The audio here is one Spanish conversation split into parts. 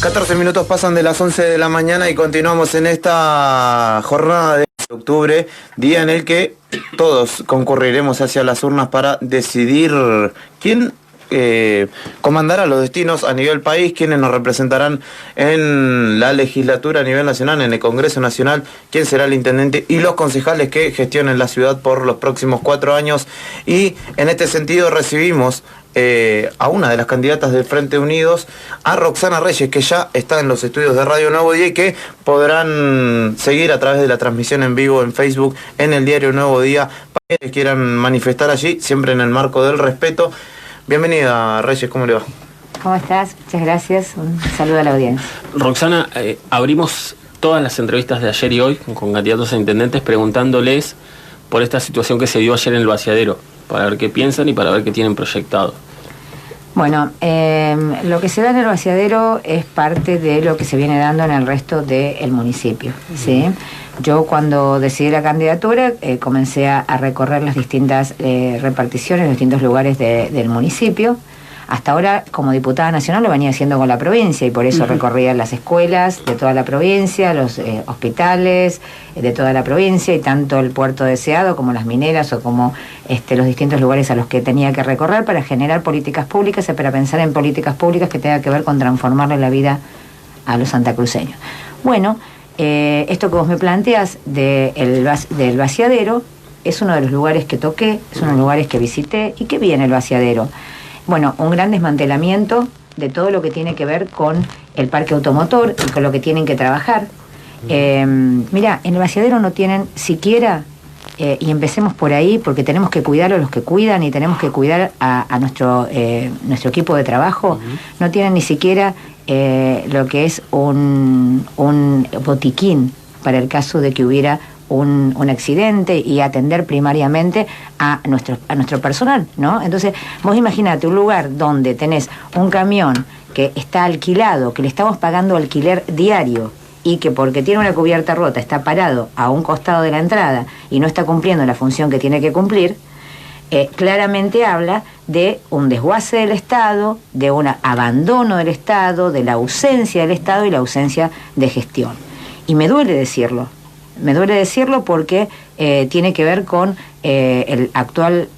14 minutos pasan de las 11 de la mañana y continuamos en esta jornada de octubre, día en el que todos concurriremos hacia las urnas para decidir quién comandará los destinos a nivel país, quiénes nos representarán en la legislatura a nivel nacional, en el Congreso Nacional, quién será el intendente y los concejales que gestionen la ciudad por los próximos 4 años. Y en este sentido recibimos a una de las candidatas del Frente Unidos, a Roxana Reyes, que ya está en los estudios de Radio Nuevo Día y que podrán seguir a través de la transmisión en vivo en Facebook, en el diario Nuevo Día, para que quieran manifestar allí, siempre en el marco del respeto. Bienvenida, Reyes, ¿cómo le va? ¿Cómo estás? Muchas gracias. Un saludo a la audiencia. Roxana, abrimos todas las entrevistas de ayer y hoy con candidatos a intendentes preguntándoles por esta situación que se dio ayer en el vaciadero, para ver qué piensan y para ver qué tienen proyectado. Bueno, lo que se da en el vaciadero es parte de lo que se viene dando en el resto del municipio, ¿sí? Yo cuando decidí la candidatura comencé a recorrer las distintas reparticiones, los distintos lugares del municipio. Hasta ahora, como diputada nacional, lo venía haciendo con la provincia y por eso recorría las escuelas de toda la provincia, los hospitales de toda la provincia y tanto el puerto deseado como las mineras o como los distintos lugares a los que tenía que recorrer para generar políticas públicas y para pensar en políticas públicas que tengan que ver con transformarle la vida a los santacruceños. Bueno, esto que vos me planteas del vaciadero es uno de los lugares que toqué, es uno de los lugares que visité. ¿Y qué vi en el vaciadero? Bueno, un gran desmantelamiento de todo lo que tiene que ver con el parque automotor y con lo que tienen que trabajar. Mira, en el vaciadero no tienen siquiera, y empecemos por ahí, porque tenemos que cuidar a los que cuidan y tenemos que cuidar a nuestro equipo de trabajo, no tienen ni siquiera lo que es un botiquín para el caso de que hubiera un accidente y atender primariamente a nuestro personal, ¿no? Entonces, vos imaginate un lugar donde tenés un camión que está alquilado, que le estamos pagando alquiler diario y que porque tiene una cubierta rota está parado a un costado de la entrada y no está cumpliendo la función que tiene que cumplir, claramente habla de un desguace del Estado, de un abandono del Estado, de la ausencia del Estado y la ausencia de gestión. Y me duele decirlo porque tiene que ver con la actual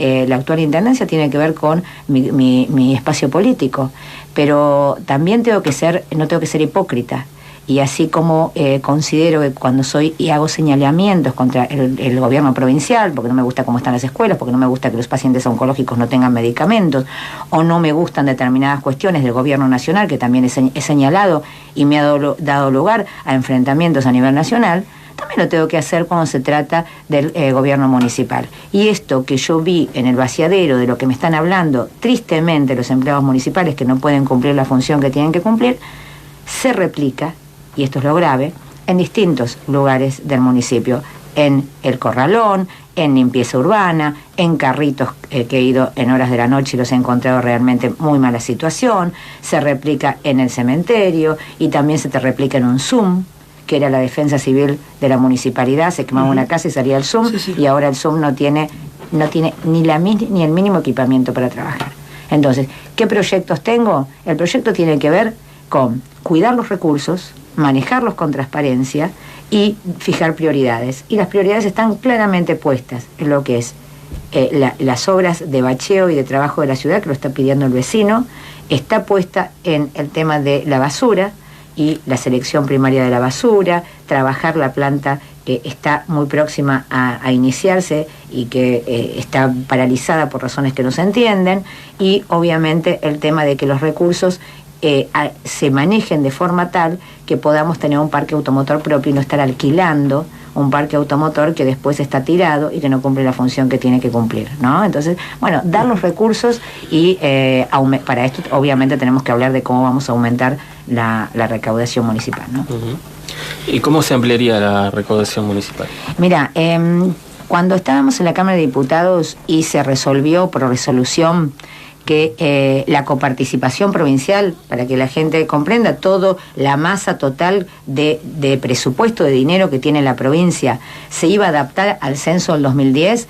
intendencia, tiene que ver con mi espacio político, pero también no tengo que ser hipócrita. Y así como considero que cuando soy y hago señalamientos contra el gobierno provincial, porque no me gusta cómo están las escuelas, porque no me gusta que los pacientes oncológicos no tengan medicamentos, o no me gustan determinadas cuestiones del gobierno nacional, que también he señalado y me ha dado lugar a enfrentamientos a nivel nacional, también lo tengo que hacer cuando se trata del gobierno municipal. Y esto que yo vi en el vaciadero, de lo que me están hablando tristemente los empleados municipales que no pueden cumplir la función que tienen que cumplir, se replica, y esto es lo grave, en distintos lugares del municipio, en el Corralón, en limpieza urbana, en carritos que he ido en horas de la noche y los he encontrado realmente muy mala situación, se replica en el cementerio y también se te replica en un Zoom, que era la defensa civil de la municipalidad, se quemaba una casa y salía el Zoom, y ahora el Zoom no tiene ni el mínimo equipamiento para trabajar. Entonces, ¿qué proyectos tengo? El proyecto tiene que ver con cuidar los recursos, manejarlos con transparencia y fijar prioridades. Y las prioridades están claramente puestas en lo que es las obras de bacheo y de trabajo de la ciudad, que lo está pidiendo el vecino, está puesta en el tema de la basura y la selección primaria de la basura, trabajar la planta que está muy próxima a iniciarse y que está paralizada por razones que no se entienden, y obviamente el tema de que los recursos se manejen de forma tal que podamos tener un parque automotor propio y no estar alquilando un parque automotor que después está tirado y que no cumple la función que tiene que cumplir, ¿no? Entonces, bueno, dar los recursos y para esto obviamente tenemos que hablar de cómo vamos a aumentar la recaudación municipal, ¿no? ¿Y cómo se ampliaría la recaudación municipal? Mira, cuando estábamos en la Cámara de Diputados y se resolvió por resolución que la coparticipación provincial, para que la gente comprenda todo, la masa total de presupuesto de dinero que tiene la provincia, se iba a adaptar al censo del 2010,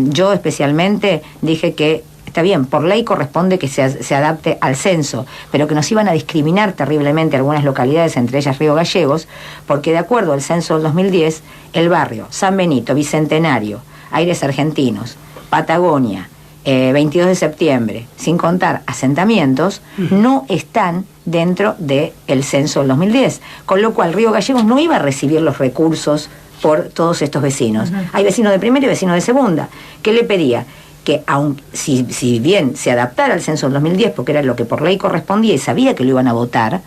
yo especialmente dije que está bien, por ley corresponde que se adapte al censo, pero que nos iban a discriminar terriblemente algunas localidades, entre ellas Río Gallegos, porque de acuerdo al censo del 2010, el barrio San Benito, Bicentenario, Aires Argentinos, Patagonia, 22 de septiembre, sin contar asentamientos, no están dentro del censo del 2010, con lo cual Río Gallegos no iba a recibir los recursos por todos estos vecinos. Hay vecinos de primera y vecinos de segunda. ¿Qué le pedía? Que aun, si bien se adaptara al censo del 2010, porque era lo que por ley correspondía y sabía que lo iban a votar,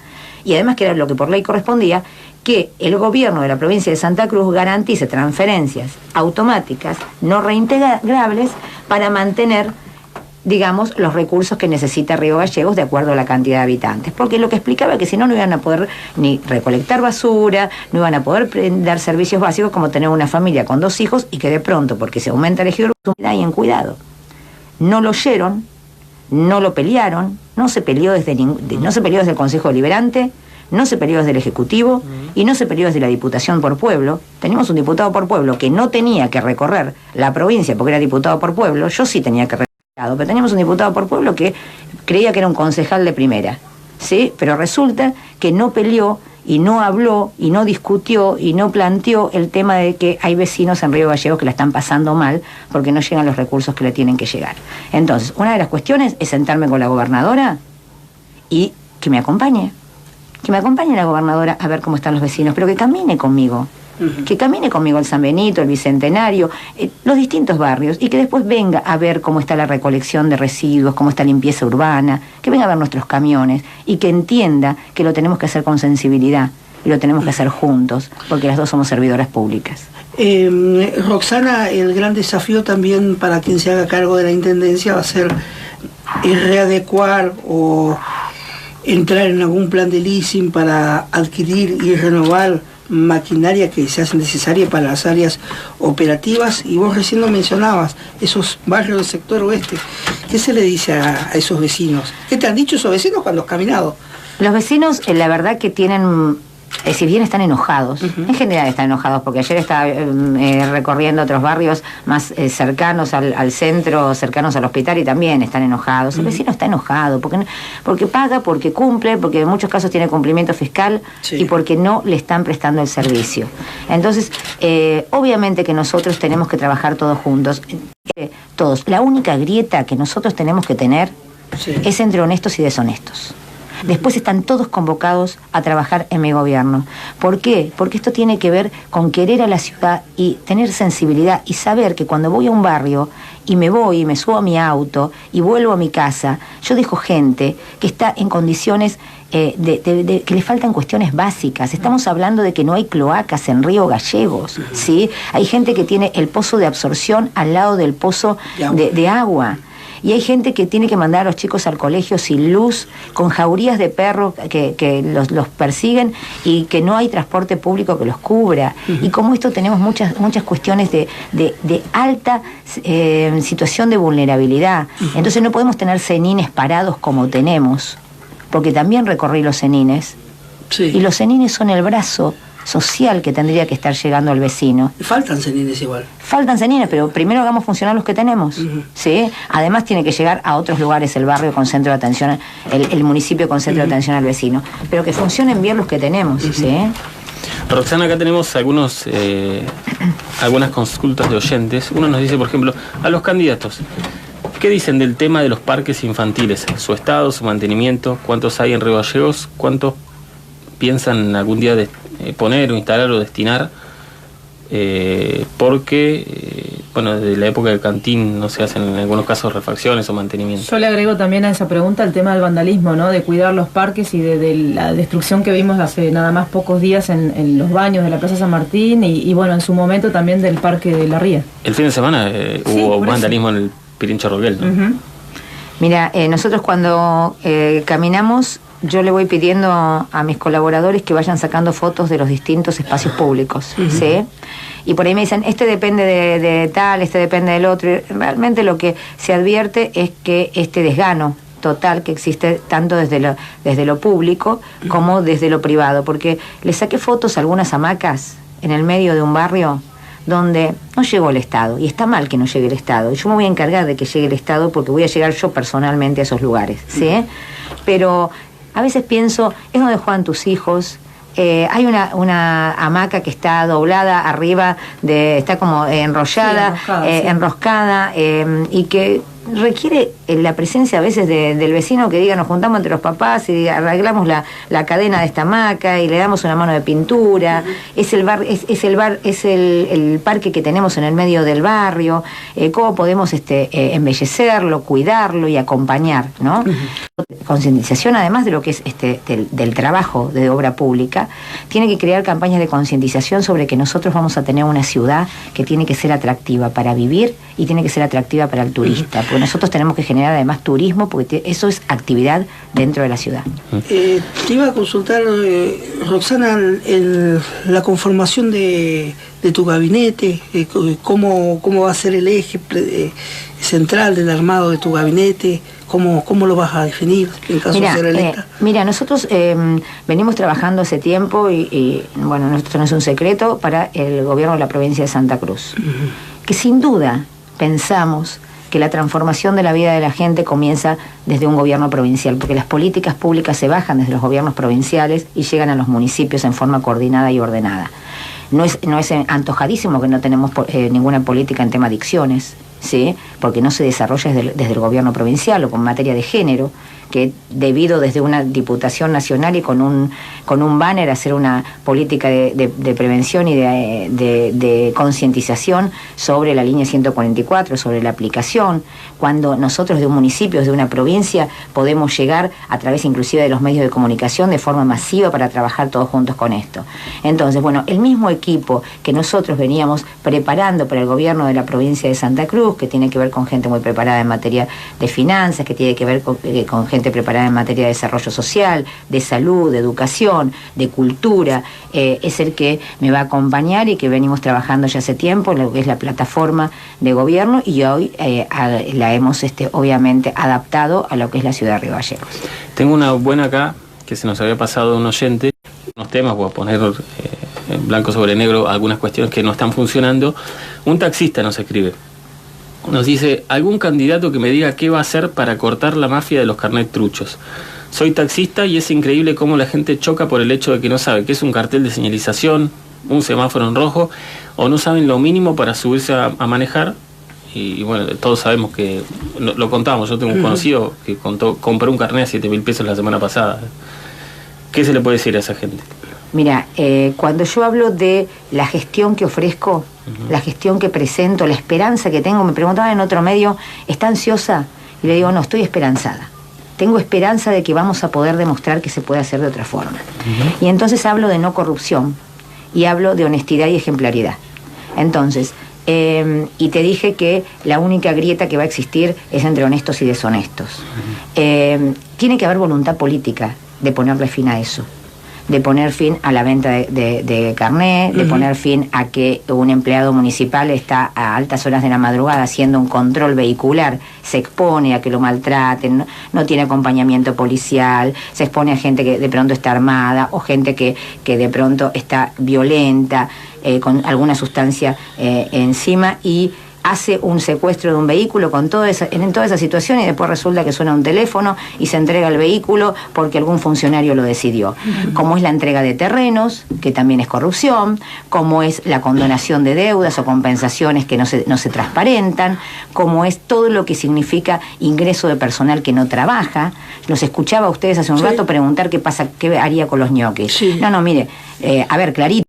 y además que era lo que por ley correspondía, que el gobierno de la provincia de Santa Cruz garantice transferencias automáticas, no reintegrables, para mantener, digamos, los recursos que necesita Río Gallegos de acuerdo a la cantidad de habitantes. Porque lo que explicaba es que si no, no iban a poder ni recolectar basura, no iban a poder dar servicios básicos como tener una familia con 2 hijos y que de pronto, porque se aumenta el ejido y en cuidado. No lo oyeron, no lo pelearon, no se peleó desde el Consejo Deliberante, no se peleó desde el Ejecutivo y no se peleó desde la Diputación por Pueblo. Tenemos un diputado por pueblo que no tenía que recorrer la provincia porque era diputado por pueblo, yo sí tenía que recorrer, pero teníamos un diputado por pueblo que creía que era un concejal de primera, ¿sí? Pero resulta que no peleó y no habló y no discutió y no planteó el tema de que hay vecinos en Río Gallegos que la están pasando mal porque no llegan los recursos que le tienen que llegar. Entonces, una de las cuestiones es sentarme con la gobernadora y que me acompañe la gobernadora a ver cómo están los vecinos, pero que camine conmigo. Que camine conmigo el San Benito, el Bicentenario, los distintos barrios, y que después venga a ver cómo está la recolección de residuos, cómo está la limpieza urbana, que venga a ver nuestros camiones, y que entienda que lo tenemos que hacer con sensibilidad, y lo tenemos que hacer juntos, porque las dos somos servidoras públicas. Roxana, el gran desafío también para quien se haga cargo de la Intendencia va a ser readecuar o entrar en algún plan de leasing para adquirir y renovar maquinaria que se hace necesaria para las áreas operativas. Y vos recién lo mencionabas, esos barrios del sector oeste. ¿Qué se le dice a esos vecinos? ¿Qué te han dicho esos vecinos cuando has caminado? Los vecinos, la verdad que tienen, si bien están enojados, en general están enojados, porque ayer estaba recorriendo otros barrios más cercanos al centro, cercanos al hospital, y también están enojados. El vecino está enojado porque paga, porque cumple, porque en muchos casos tiene cumplimiento fiscal, y porque no le están prestando el servicio. Entonces, obviamente que nosotros tenemos que trabajar todos juntos, todos. La única grieta que nosotros tenemos que tener es entre honestos y deshonestos. Después están todos convocados a trabajar en mi gobierno. ¿Por qué? Porque esto tiene que ver con querer a la ciudad y tener sensibilidad y saber que cuando voy a un barrio y me voy y me subo a mi auto y vuelvo a mi casa, yo dejo gente que está en condiciones que le faltan cuestiones básicas. Estamos hablando de que no hay cloacas en Río Gallegos, ¿sí? Hay gente que tiene el pozo de absorción al lado del pozo de agua. Y hay gente que tiene que mandar a los chicos al colegio sin luz, con jaurías de perros que los persiguen, y que no hay transporte público que los cubra. Y como esto tenemos muchas cuestiones de alta situación de vulnerabilidad. Entonces no podemos tener cenines parados como tenemos, porque también recorrí los cenines. Y los cenines son el brazo social que tendría que estar llegando al vecino. Faltan cenines igual. Faltan cenines, pero primero hagamos funcionar los que tenemos. ¿Sí? Además tiene que llegar a otros lugares el barrio con centro de atención, el municipio con centro de atención al vecino. Pero que funcionen bien los que tenemos. ¿Sí? Roxana, acá tenemos algunas consultas de oyentes. Uno nos dice, por ejemplo, a los candidatos, ¿qué dicen del tema de los parques infantiles? Su estado, su mantenimiento, cuántos hay en Río Gallegos, cuántos piensan algún día poner o instalar o destinar, porque bueno, desde la época del Cantín no se hacen en algunos casos refacciones o mantenimiento. Yo le agrego también a esa pregunta el tema del vandalismo, ¿no? De cuidar los parques y de la destrucción que vimos hace nada más pocos días en los baños de la Plaza San Martín y bueno, en su momento también del Parque de la Ría. El fin de semana hubo vandalismo en el Pirincho Roquel, ¿no? Mira, nosotros cuando caminamos, yo le voy pidiendo a mis colaboradores que vayan sacando fotos de los distintos espacios públicos, ¿sí? Y por ahí me dicen, este depende de tal, este depende del otro. Y realmente lo que se advierte es que este desgano total que existe tanto desde lo público como desde lo privado. Porque le saqué fotos a algunas hamacas en el medio de un barrio donde no llegó el Estado, y está mal que no llegue el Estado. Yo me voy a encargar de que llegue el Estado porque voy a llegar yo personalmente a esos lugares, ¿sí? Pero a veces pienso, es donde juegan tus hijos. Hay una hamaca que está doblada arriba, está como enrollada, sí, enroscada, y que requiere la presencia a veces del vecino que diga, nos juntamos entre los papás y arreglamos la cadena de esta hamaca y le damos una mano de pintura. Es el parque que tenemos en el medio del barrio. Cómo podemos embellecerlo, cuidarlo y acompañar, ¿no? Concientización, además de lo que es del trabajo de obra pública, tiene que crear campañas de concientización sobre que nosotros vamos a tener una ciudad que tiene que ser atractiva para vivir y tiene que ser atractiva para el turista, porque nosotros tenemos que generar además turismo, porque eso es actividad dentro de la ciudad. Te iba a consultar, Roxana, la conformación de tu gabinete, cómo va a ser el eje central del armado de tu gabinete, cómo lo vas a definir en caso de ser electa. Mira, nosotros venimos trabajando hace tiempo y bueno, esto no es un secreto, para el gobierno de la provincia de Santa Cruz, que sin duda pensamos que la transformación de la vida de la gente comienza desde un gobierno provincial, porque las políticas públicas se bajan desde los gobiernos provinciales y llegan a los municipios en forma coordinada y ordenada. No es antojadísimo que no tenemos ninguna política en tema de adicciones, ¿sí? Porque no se desarrolla desde el gobierno provincial, o con materia de género, que debido desde una diputación nacional y con un banner hacer una política de prevención y de concientización sobre la línea 144, sobre la aplicación, cuando nosotros de un municipio, de una provincia, podemos llegar a través inclusive de los medios de comunicación de forma masiva para trabajar todos juntos con esto. Entonces, bueno, el mismo equipo que nosotros veníamos preparando para el gobierno de la provincia de Santa Cruz, que tiene que ver con gente muy preparada en materia de finanzas, que tiene que ver con gente preparada en materia de desarrollo social, de salud, de educación, de cultura, es el que me va a acompañar y que venimos trabajando ya hace tiempo en lo que es la plataforma de gobierno, y hoy la hemos obviamente adaptado a lo que es la ciudad de Río Gallegos. Tengo una buena acá que se nos había pasado de un oyente, unos temas, voy a poner en blanco sobre negro algunas cuestiones que no están funcionando. Un taxista nos escribe. Nos dice, algún candidato que me diga qué va a hacer para cortar la mafia de los carnet truchos. Soy taxista y es increíble cómo la gente choca por el hecho de que no sabe qué es un cartel de señalización, un semáforo en rojo, o no saben lo mínimo para subirse a manejar. Y bueno, todos sabemos que, lo contamos, yo tengo un conocido que compró un carnet a 7.000 pesos la semana pasada. ¿Qué se le puede decir a esa gente? Mira, cuando yo hablo de la gestión que ofrezco, la gestión que presento, la esperanza que tengo, me preguntaban en otro medio, ¿está ansiosa? Y le digo, no, estoy esperanzada. Tengo esperanza de que vamos a poder demostrar que se puede hacer de otra forma. Y entonces hablo de no corrupción y hablo de honestidad y ejemplaridad. Entonces, y te dije que la única grieta que va a existir es entre honestos y deshonestos. Tiene que haber voluntad política de ponerle fin a eso, de poner fin a la venta de carné, de poner fin a que un empleado municipal está a altas horas de la madrugada haciendo un control vehicular, se expone a que lo maltraten, no tiene acompañamiento policial, se expone a gente que de pronto está armada o gente que de pronto está violenta, con alguna sustancia encima, y hace un secuestro de un vehículo en toda esa situación, y después resulta que suena un teléfono y se entrega el vehículo porque algún funcionario lo decidió. Como es la entrega de terrenos, que también es corrupción, como es la condonación de deudas o compensaciones que no se transparentan, como es todo lo que significa ingreso de personal que no trabaja. Los escuchaba a ustedes hace un rato preguntar qué haría con los ñoquis. No, mire, a ver, clarito,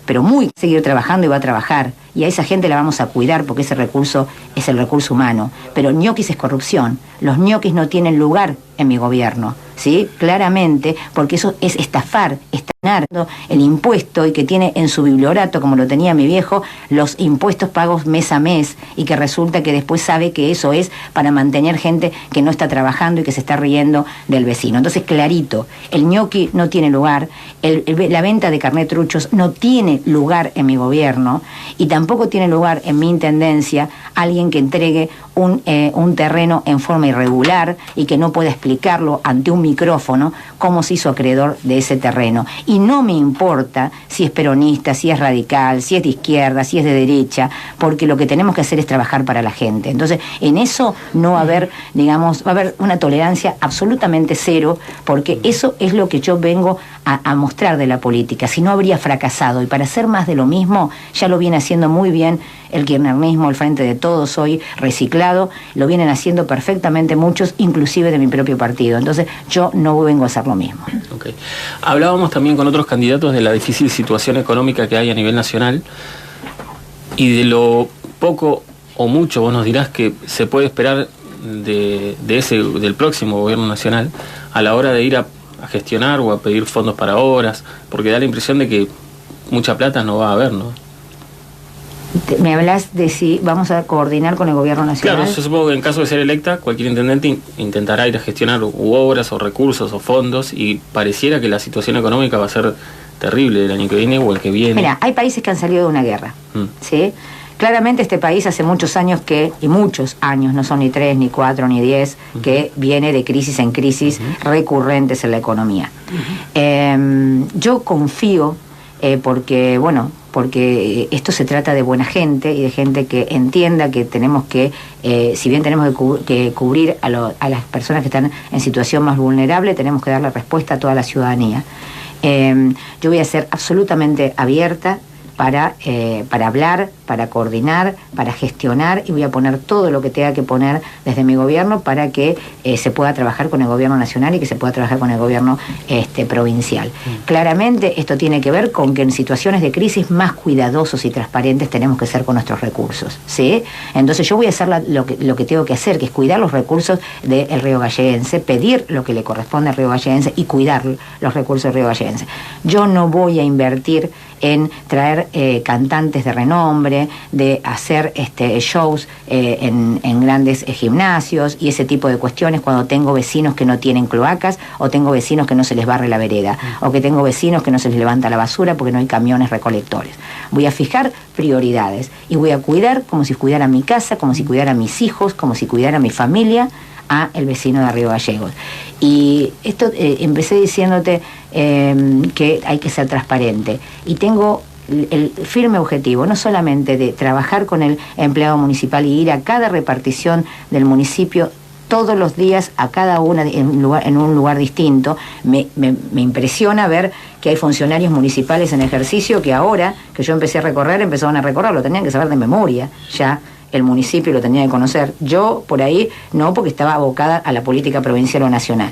pero seguir trabajando y va a trabajar, y a esa gente la vamos a cuidar porque ese recurso es el recurso humano. Pero ñoquis es corrupción, los ñoquis no tienen lugar en mi gobierno, ¿sí? Claramente, porque eso es estafar, el impuesto, y que tiene en su bibliorato, como lo tenía mi viejo, los impuestos pagos mes a mes, y que resulta que después sabe que eso es para mantener gente que no está trabajando y que se está riendo del vecino. Entonces, clarito, el ñoqui no tiene lugar, la venta de carnet truchos no tiene lugar en mi gobierno, y tampoco tampoco tiene lugar en mi intendencia alguien que entregue un terreno en forma irregular y que no pueda explicarlo ante un micrófono cómo se hizo acreedor de ese terreno. Y no me importa si es peronista, si es radical, si es de izquierda, si es de derecha, porque lo que tenemos que hacer es trabajar para la gente. Entonces, en eso no va a haber, digamos, va a haber una tolerancia absolutamente cero, porque eso es lo que yo vengo a mostrar de la política. Si no, habría fracasado. Y para hacer más de lo mismo, ya lo viene haciendo muy bien el kirchnerismo, el Frente de Todos, hoy reciclado, lo vienen haciendo perfectamente muchos, inclusive de mi propio partido. Entonces, yo no vengo a hacer lo mismo. Okay. Hablábamos también con otros candidatos de la difícil situación económica que hay a nivel nacional y de lo poco o mucho, vos nos dirás, que se puede esperar del próximo gobierno nacional a la hora de ir a gestionar o a pedir fondos para obras, porque da la impresión de que mucha plata no va a haber, ¿no? Me hablas de si vamos a coordinar con el gobierno nacional. Claro, yo supongo que en caso de ser electa, cualquier intendente intentará ir a gestionar obras o recursos o fondos, y pareciera que la situación económica va a ser terrible el año que viene o el que viene. Mira, hay países que han salido de una guerra, ¿sí? Claramente este país hace muchos años y muchos años, no son ni 3, ni 4, ni 10, que viene de crisis en crisis recurrentes en la economía. Yo confío, porque esto se trata de buena gente y de gente que entienda que tenemos que, si bien tenemos que cubrir a las personas que están en situación más vulnerable, tenemos que darle respuesta a toda la ciudadanía. Yo voy a ser absolutamente abierta para hablar, para coordinar, para gestionar, y voy a poner todo lo que tenga que poner desde mi gobierno para que se pueda trabajar con el gobierno nacional y que se pueda trabajar con el gobierno provincial. Claramente esto tiene que ver con que en situaciones de crisis más cuidadosos y transparentes tenemos que ser con nuestros recursos, ¿sí? Entonces yo voy a hacer lo que tengo que hacer, que es cuidar los recursos del Río Galleguense, pedir lo que le corresponde al Río Galleguense y cuidar los recursos del Río Galleguense. Yo no voy a invertir en traer cantantes de renombre, de hacer shows en grandes gimnasios y ese tipo de cuestiones cuando tengo vecinos que no tienen cloacas, o tengo vecinos que no se les barre la vereda, o que tengo vecinos que no se les levanta la basura porque no hay camiones recolectores. Voy a fijar prioridades y voy a cuidar como si cuidara mi casa, como si cuidara a mis hijos, como si cuidara a mi familia, a el vecino de Río Gallegos. Y esto empecé diciéndote que hay que ser transparente, y tengo el firme objetivo no solamente de trabajar con el empleado municipal y ir a cada repartición del municipio todos los días, a cada una en un lugar distinto. Me impresiona ver que hay funcionarios municipales en ejercicio que ahora que yo empecé a recorrer, empezaron a recorrer, lo tenían que saber de memoria ya. El municipio lo tenía que conocer. Yo, por ahí, no, porque estaba abocada a la política provincial o nacional.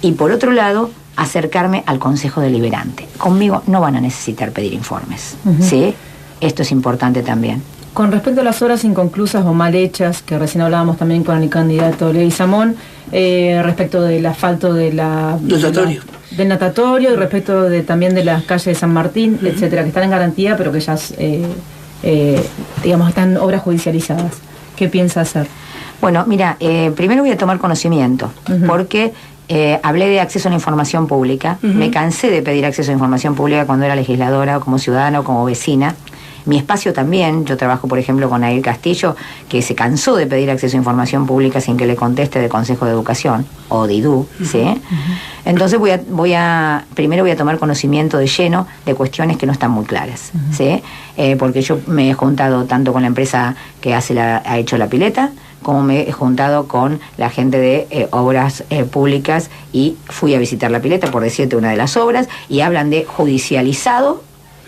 Y por otro lado, acercarme al Consejo Deliberante. Conmigo no van a necesitar pedir informes, ¿sí? Esto es importante también. Con respecto a las obras inconclusas o mal hechas, que recién hablábamos también con el candidato Leguizamón, respecto del asfalto del natatorio, y respecto también de las calles de San Martín, etcétera, que están en garantía, pero que ya digamos, están obras judicializadas. ¿Qué piensa hacer? Bueno, mira, primero voy a tomar conocimiento, porque hablé de acceso a la información pública. Me cansé de pedir acceso a la información pública cuando era legisladora, o como ciudadana, o como vecina. Mi espacio también, yo trabajo por ejemplo con Nair Castillo, que se cansó de pedir acceso a información pública sin que le conteste del Consejo de Educación, o de IDU, ¿sí? Entonces primero voy a tomar conocimiento de lleno de cuestiones que no están muy claras, ¿sí? Porque yo me he juntado tanto con la empresa que ha hecho la pileta, como me he juntado con la gente de obras públicas, y fui a visitar la pileta, por decirte una de las obras, y hablan de judicializado.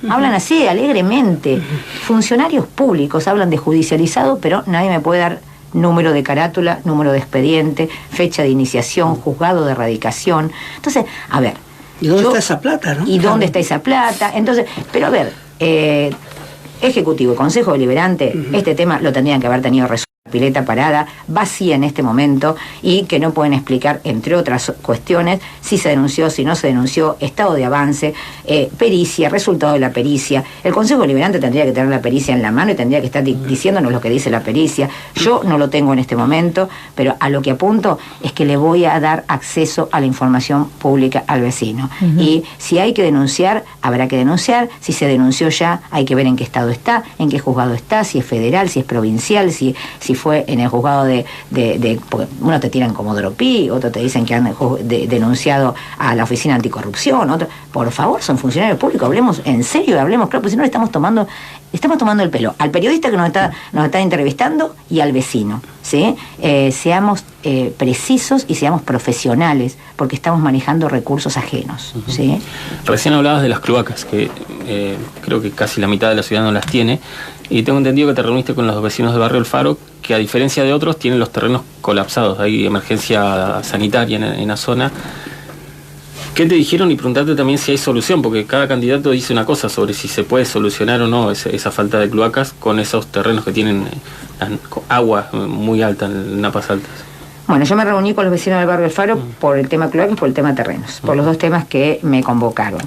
Hablan así, alegremente. Funcionarios públicos hablan de judicializado, pero nadie me puede dar número de carátula, número de expediente, fecha de iniciación, juzgado de erradicación. Entonces, a ver. ¿Y dónde está esa plata, no? ¿Y dónde está esa plata? Entonces, pero a ver, Ejecutivo y Consejo Deliberante, este tema lo tendrían que haber tenido resuelto pileta parada, vacía en este momento, y que no pueden explicar, entre otras cuestiones, si se denunció, si no se denunció, estado de avance, pericia, resultado de la pericia. El Consejo Deliberante tendría que tener la pericia en la mano y tendría que estar diciéndonos lo que dice la pericia. Yo no lo tengo en este momento, pero a lo que apunto es que le voy a dar acceso a la información pública al vecino. Y si hay que denunciar, habrá que denunciar. Si se denunció ya, hay que ver en qué estado está, en qué juzgado está, si es federal, si es provincial, si fue en el juzgado porque uno te tiran como dropí, otros te dicen que han denunciado a la Oficina Anticorrupción, otros, por favor, son funcionarios públicos, hablemos en serio, hablemos claro, porque si no le estamos tomando el pelo al periodista que nos está entrevistando y al vecino, ¿sí? Seamos precisos y seamos profesionales, porque estamos manejando recursos ajenos, ¿sí? Recién hablabas de las cloacas, que creo que casi la mitad de la ciudad no las tiene, y tengo entendido que te reuniste con los vecinos del barrio El Faro, que a diferencia de otros tienen los terrenos colapsados, hay emergencia sanitaria en la zona. ¿Qué te dijeron? Y preguntarte también si hay solución, porque cada candidato dice una cosa sobre si se puede solucionar o no esa falta de cloacas con esos terrenos que tienen agua muy alta, en napas altas. Bueno, yo me reuní con los vecinos del barrio El Faro por el tema cloacas y por el tema terrenos, por los dos temas que me convocaron.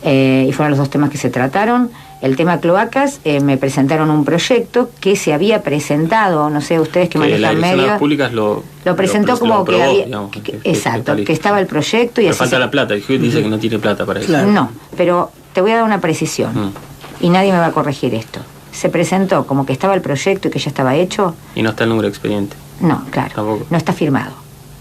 Y fueron los dos temas que se trataron. El tema cloacas, me presentaron un proyecto que se había presentado, no sé, ustedes que manejan medios. Públicas lo presentó como aprobó, que había, digamos, exacto, que estaba el proyecto y pero así falta la plata, el juez dice que no tiene plata para eso. Claro. No, pero te voy a dar una precisión y nadie me va a corregir esto. Se presentó como que estaba el proyecto y que ya estaba hecho. Y no está el número de expediente. No, claro, tampoco. No está firmado.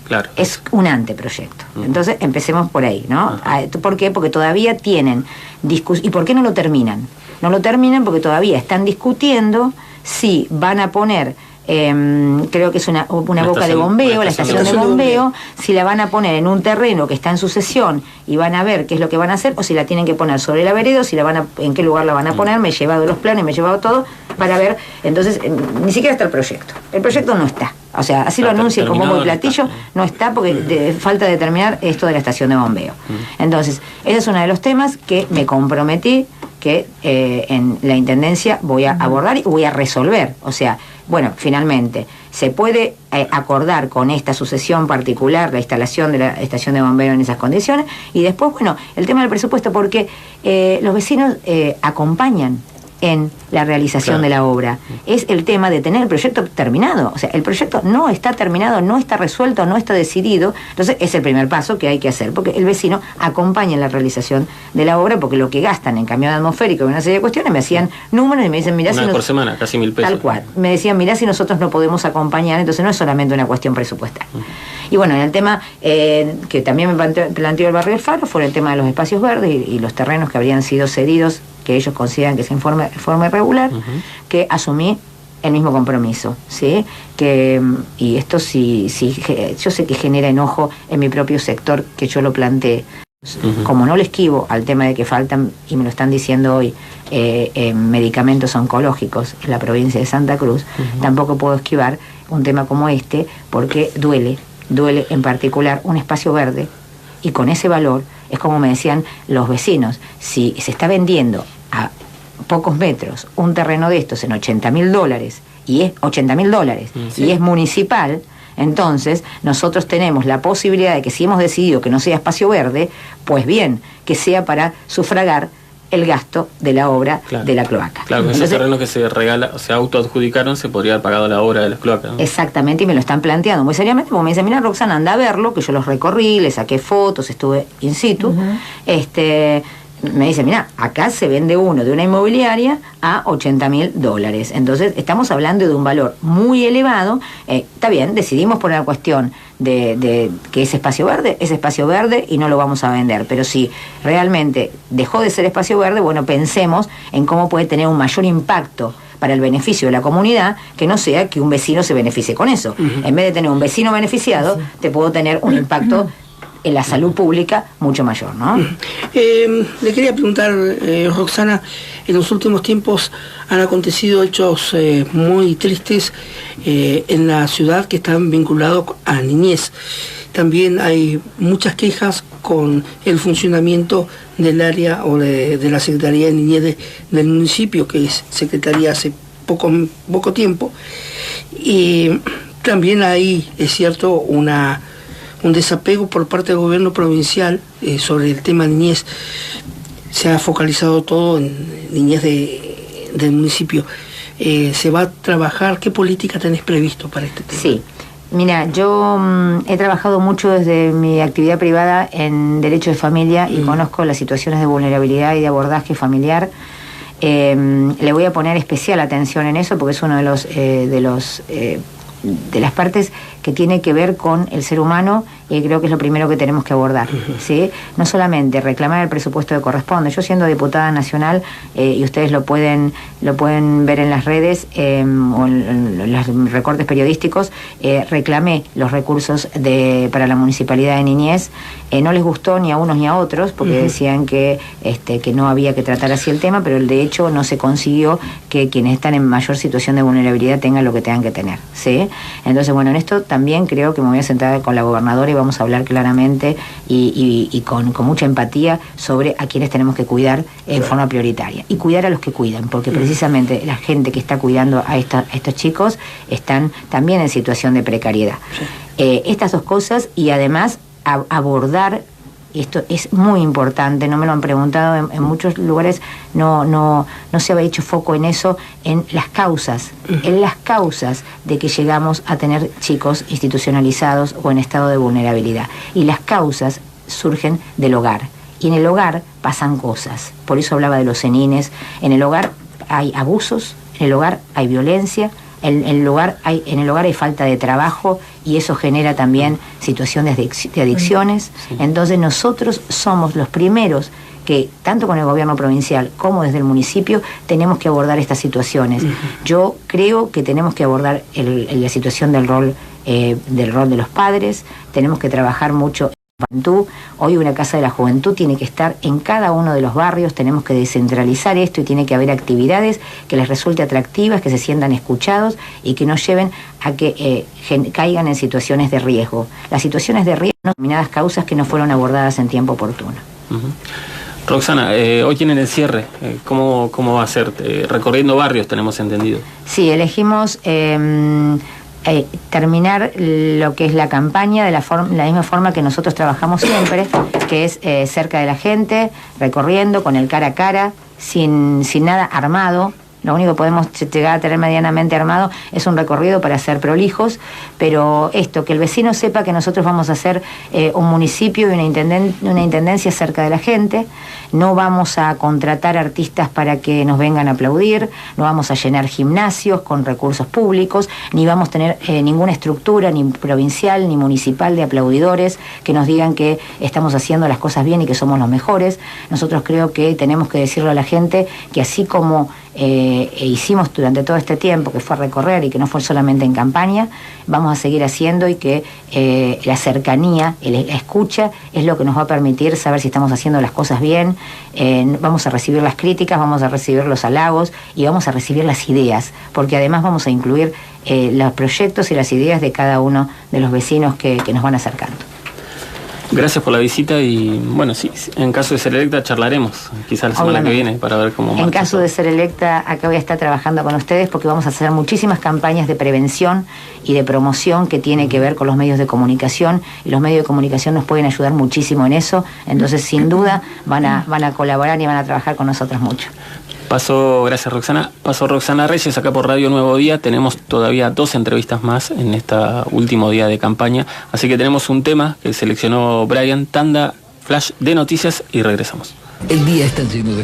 Claro. Es un anteproyecto. Entonces empecemos por ahí, ¿no? ¿Por qué? Porque todavía tienen discusión. ¿Y por qué no lo terminan? No lo terminan porque todavía están discutiendo si van a poner, creo que es una boca de bombeo, la estación de bombeo, si la van a poner en un terreno que está en sucesión y van a ver qué es lo que van a hacer, o si la tienen que poner sobre la vereda, o si en qué lugar la van a poner. Me he llevado los planes, me he llevado todo para ver. Entonces, ni siquiera está el proyecto. El proyecto no está. O sea, así lo anuncia como bombo y platillo, no está porque falta determinar esto de la estación de bombeo. Entonces, ese es uno de los temas que me comprometí que en la Intendencia voy a abordar y voy a resolver. O sea, bueno, finalmente, se puede acordar con esta sucesión particular la instalación de la estación de bombeo en esas condiciones, y después, bueno, el tema del presupuesto, porque los vecinos acompañan en la realización de la obra. Es el tema de tener el proyecto terminado. O sea, el proyecto no está terminado, no está resuelto, no está decidido. Entonces, es el primer paso que hay que hacer, porque el vecino acompaña en la realización de la obra, porque lo que gastan en camión atmosférico y una serie de cuestiones, me hacían números y me dicen, mirá, una vez por semana, casi 1.000 pesos. Tal cual. Me decían, mirá, si nosotros no podemos acompañar, entonces no es solamente una cuestión presupuestaria. Y bueno, en el tema que también me planteó el barrio El Faro, fue el tema de los espacios verdes y los terrenos que habrían sido cedidos, que ellos consideran que es en forma irregular, que asumí el mismo compromiso, ¿sí? Y esto sí, yo sé que genera enojo en mi propio sector, que yo lo planteé. Como no le esquivo al tema de que faltan, y me lo están diciendo hoy, medicamentos oncológicos en la provincia de Santa Cruz, tampoco puedo esquivar un tema como este, porque duele en particular un espacio verde, y con ese valor, es como me decían los vecinos, si se está vendiendo a pocos metros un terreno de estos en $80.000, y es $80.000, y es municipal, entonces nosotros tenemos la posibilidad de que, si hemos decidido que no sea espacio verde, pues bien, que sea para sufragar el gasto de la obra de la cloaca. Claro, esos terrenos que se autoadjudicaron, se podría haber pagado la obra de las cloacas, ¿no? Exactamente, y me lo están planteando muy seriamente, como me dicen, mira, Roxana, anda a verlo, que yo los recorrí, le saqué fotos, estuve in situ, me dice, mira, acá se vende uno de una inmobiliaria a $80.000. Entonces, estamos hablando de un valor muy elevado. Está bien, decidimos por una cuestión de que es espacio verde y no lo vamos a vender. Pero si realmente dejó de ser espacio verde, bueno, pensemos en cómo puede tener un mayor impacto para el beneficio de la comunidad, que no sea que un vecino se beneficie con eso. En vez de tener un vecino beneficiado, te puedo tener un impacto en la salud pública mucho mayor, ¿no? Le quería preguntar, Roxana, en los últimos tiempos han acontecido hechos muy tristes en la ciudad que están vinculados a la niñez. También hay muchas quejas con el funcionamiento del área o de la Secretaría de Niñez del municipio, que es secretaría hace poco tiempo, Y también hay, es cierto, un desapego por parte del gobierno provincial sobre el tema niñez. Se ha focalizado todo en niñez del municipio. ¿Se va a trabajar? ¿Qué política tenés previsto para este tema? Sí. Mira, yo he trabajado mucho desde mi actividad privada en derecho de familia y conozco las situaciones de vulnerabilidad y de abordaje familiar. Le voy a poner especial atención en eso porque es uno de las partes que tiene que ver con el ser humano y creo que es lo primero que tenemos que abordar, ¿sí? No solamente reclamar el presupuesto que corresponde. Yo siendo diputada nacional, y ustedes lo pueden ver en las redes o en los recortes periodísticos, reclamé los recursos para la Municipalidad de Niñez. No les gustó ni a unos ni a otros porque decían que no había que tratar así el tema, pero de hecho no se consiguió que quienes están en mayor situación de vulnerabilidad tengan lo que tengan que tener, ¿sí? Entonces, bueno, en esto también creo que me voy a sentar con la gobernadora y vamos a hablar claramente y con mucha empatía sobre a quienes tenemos que cuidar en forma prioritaria. Y cuidar a los que cuidan, porque precisamente la gente que está cuidando a estos chicos están también en situación de precariedad. Estas dos cosas y además abordar, esto es muy importante, no me lo han preguntado, en muchos lugares no se había hecho foco en eso, en las causas de que llegamos a tener chicos institucionalizados o en estado de vulnerabilidad. Y las causas surgen del hogar. Y en el hogar pasan cosas. Por eso hablaba de los cenines. En el hogar hay abusos, en el hogar hay violencia, en el hogar hay falta de trabajo y eso genera también situaciones de adicciones. Sí. Entonces nosotros somos los primeros que, tanto con el gobierno provincial como desde el municipio, tenemos que abordar estas situaciones. Yo creo que tenemos que abordar la situación del rol de los padres, tenemos que trabajar mucho. Hoy una casa de la juventud tiene que estar en cada uno de los barrios, tenemos que descentralizar esto y tiene que haber actividades que les resulte atractivas, que se sientan escuchados y que nos lleven a que caigan en situaciones de riesgo. Las situaciones de riesgo son determinadas causas que no fueron abordadas en tiempo oportuno. Roxana, hoy tienen el cierre, ¿cómo va a ser? Recorriendo barrios, tenemos entendido. Sí, elegimos terminar lo que es la campaña de la misma forma que nosotros trabajamos siempre, que es cerca de la gente, recorriendo con el cara a cara, sin nada armado. Lo único que podemos llegar a tener medianamente armado es un recorrido para ser prolijos, pero esto, que el vecino sepa que nosotros vamos a hacer un municipio y una intendencia cerca de la gente. No vamos a contratar artistas para que nos vengan a aplaudir, no vamos a llenar gimnasios con recursos públicos, ni vamos a tener ninguna estructura, ni provincial ni municipal, de aplaudidores que nos digan que estamos haciendo las cosas bien y que somos los mejores. Nosotros creo que tenemos que decirle a la gente que así como hicimos durante todo este tiempo, que fue recorrer y que no fue solamente en campaña, vamos a seguir haciendo y que la cercanía, la escucha es lo que nos va a permitir saber si estamos haciendo las cosas bien. Vamos a recibir las críticas, vamos a recibir los halagos y vamos a recibir las ideas, porque además vamos a incluir los proyectos y las ideas de cada uno de los vecinos que nos van acercando. Gracias por la visita y bueno, sí, en caso de ser electa charlaremos, quizás la semana que viene, para ver cómo marcha. En caso de ser electa, acá voy a estar trabajando con ustedes porque vamos a hacer muchísimas campañas de prevención y de promoción que tiene que ver con los medios de comunicación, y los medios de comunicación nos pueden ayudar muchísimo en eso, entonces sin duda van a colaborar y van a trabajar con nosotros mucho. Gracias Roxana. Pasó Roxana Reyes acá por Radio Nuevo Día. Tenemos todavía 2 entrevistas más en este último día de campaña. Así que tenemos un tema que seleccionó Brian, tanda flash de noticias y regresamos. El día está lleno de